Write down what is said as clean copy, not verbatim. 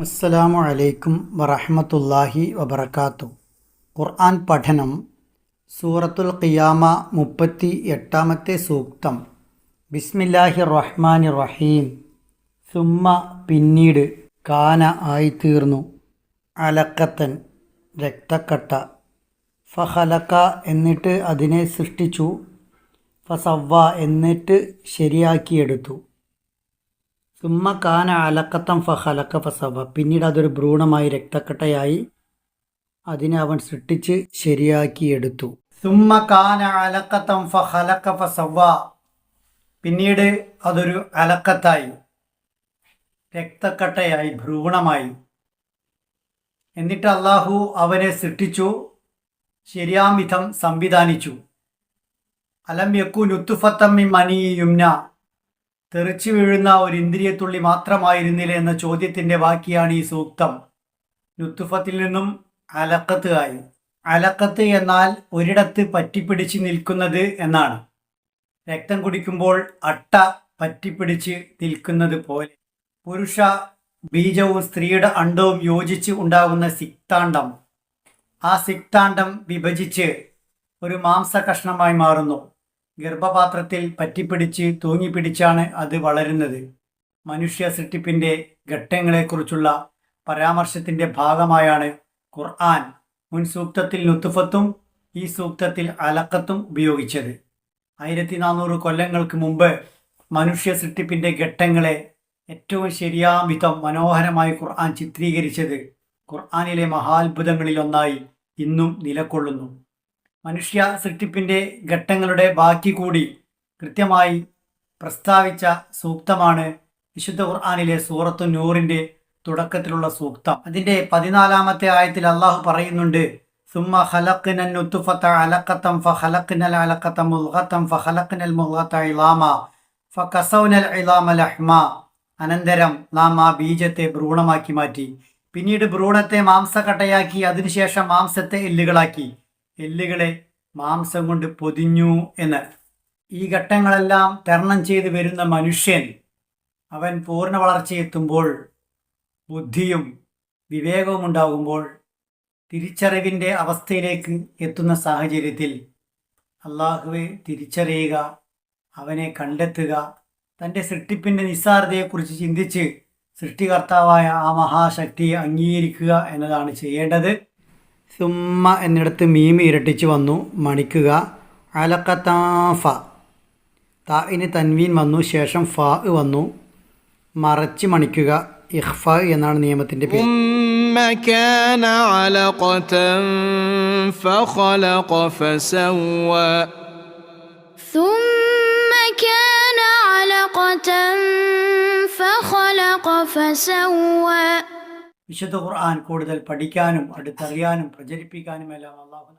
അസ്സലാമു അലൈക്കും വറഹ്മത്തുള്ളാഹി വബറകാതുഹു. ഖുർആൻ പഠനം. സൂറത്തുൽ ഖിയാമ 38-ാമത്തെ സൂക്തം. ബിസ്മില്ലാഹിർ റഹ്മാനിർ റഹീം. സുമ്മ പിന്നീട്, കാന ആയിത്തീർന്നു, അലക്കത്തൻ രക്തക്കട്ട, ഫഖലക എന്നിട്ട് അതിനെ സൃഷ്ടിച്ചു, ഫസവ്വ എന്നിട്ട് ശരിയാക്കിയെടുത്തു. സുമ്മ കാന അലക്കത്തം ഫഖലക ഫസവ പിന്നീട് അതൊരു ഭ്രൂണമായി രക്തക്കട്ടയായി അതിനെ അവൻ സൃഷ്ടിച്ച് ശരിയാക്കിയെടുത്തു. സുമ്മ കാന അലക്കത്തം ഫഖലക ഫസവ പിന്നീട് അതൊരു അലക്കത്തായി രക്തക്കട്ടയായി ഭ്രൂണമായി. എന്നിട്ട് അള്ളാഹു അവനെ സൃഷ്ടിച്ചു, ശരിയാം വിധം സംവിധാനിച്ചു. അലം യക്കു നുത്ഫത്തം മിൻ മനി യുംന തെറിച്ചു വീഴുന്ന ഒരു ഇന്ദ്രിയത്തുള്ളി മാത്രമായിരുന്നില്ല എന്ന ചോദ്യത്തിൻ്റെ ബാക്കിയാണ് ഈ സൂക്തം. നുത്തുഫത്തിൽ നിന്നും അലക്കത്ത് ആയി. അലക്കത്ത് എന്നാൽ ഒരിടത്ത് പറ്റിപ്പിടിച്ച് നിൽക്കുന്നത് എന്നാണ്. രക്തം കുടിക്കുമ്പോൾ അട്ട പറ്റിപ്പിടിച്ച് നിൽക്കുന്നത് പോലെ പുരുഷ ബീജവും സ്ത്രീയുടെ അണ്ടവും യോജിച്ച് ഉണ്ടാകുന്ന സിക്താണ്ഡം, ആ സിക്താണ്ഡം വിഭജിച്ച് ഒരു മാംസകഷ്ണമായി മാറുന്നു. ഗർഭപാത്രത്തിൽ പറ്റിപ്പിടിച്ച് തൂങ്ങിപ്പിടിച്ചാണ് അത് വളരുന്നത്. മനുഷ്യ സൃഷ്ടിപ്പിൻ്റെ ഘട്ടങ്ങളെക്കുറിച്ചുള്ള പരാമർശത്തിൻ്റെ ഭാഗമായാണ് ഖുർആൻ മുൻ സൂക്തത്തിൽ നുത്ഫത്തും ഈ സൂക്തത്തിൽ അലക്കത്തും ഉപയോഗിച്ചത്. 1400 കൊല്ലങ്ങൾക്ക് മുമ്പ് മനുഷ്യ സൃഷ്ടിപ്പിൻ്റെ ഘട്ടങ്ങളെ ഏറ്റവും ശരിയാം വിധം മനോഹരമായി ഖുർആൻ ചിത്രീകരിച്ചത് ഖുർആനിലെ മഹാത്ഭുതങ്ങളിലൊന്നായി ഇന്നും നിലകൊള്ളുന്നു. മനുഷ്യ സൃഷ്ടിപ്പിൻ്റെ ഘട്ടങ്ങളുടെ ബാക്കി കൂടി കൃത്യമായി പ്രസ്താവിച്ച സൂക്തമാണ് വിശുദ്ധ ഖുർആനിലെ സൂറത്തു നൂറിൻ്റെ തുടക്കത്തിലുള്ള സൂക്തം. അതിൻ്റെ 14-ാമത്തെ ആയത്തിൽ അള്ളാഹു പറയുന്നുണ്ട്, സുമ്മ ഖലഖ്നൻ നുത്ഫത അലഖതൻ ഫഖലഖ്നൽ അലഖത മുദ്ഗതൻ ഫഖലഖ്നൽ മുദ്ഗത ഇളാമ ഫകസൗനൽ ഇളാമ ലഹ്മ. അനന്തരം നാം ആ ബീജത്തെ ഭ്രൂണമാക്കി മാറ്റി, പിന്നീട് ഭ്രൂണത്തെ മാംസക്കട്ടയാക്കി, അതിനുശേഷം മാംസത്തെ എല്ലുകളാക്കി, എല്ലുകളെ മാംസം കൊണ്ട് പൊതിഞ്ഞു എന്ന്. ഈ ഘട്ടങ്ങളെല്ലാം തരണം ചെയ്ത് വരുന്ന മനുഷ്യൻ അവൻ പൂർണ്ണ വളർച്ചയെത്തുമ്പോൾ, ബുദ്ധിയും വിവേകവും ഉണ്ടാകുമ്പോൾ, തിരിച്ചറിവിൻ്റെ അവസ്ഥയിലേക്ക് എത്തുന്ന സാഹചര്യത്തിൽ അള്ളാഹുവെ തിരിച്ചറിയുക, അവനെ കണ്ടെത്തുക, തൻ്റെ സൃഷ്ടിപ്പിൻ്റെ നിസ്സാരതയെക്കുറിച്ച് ചിന്തിച്ച് സൃഷ്ടികർത്താവായ ആ മഹാശക്തിയെ അംഗീകരിക്കുക എന്നതാണ് ചെയ്യേണ്ടത്. സുമ്മ എന്നിടത്ത് മീം ഇരട്ടിച്ച് വന്നു, മണിക്കുക. അലക്കത്താഫ താഇന് തൻവീൻ വന്നു, ശേഷം ഫാ വന്നു, മറച്ച് മണിക്കുക. ഇഖ്ഫ എന്നാണ് നിയമത്തിൻ്റെ പേര്. വിശുദ്ധ ഖുർആൻ കൂടുതൽ പഠിക്കാനും അടുത്തറിയാനും പ്രചരിപ്പിക്കാനും എല്ലാം അല്ലാഹു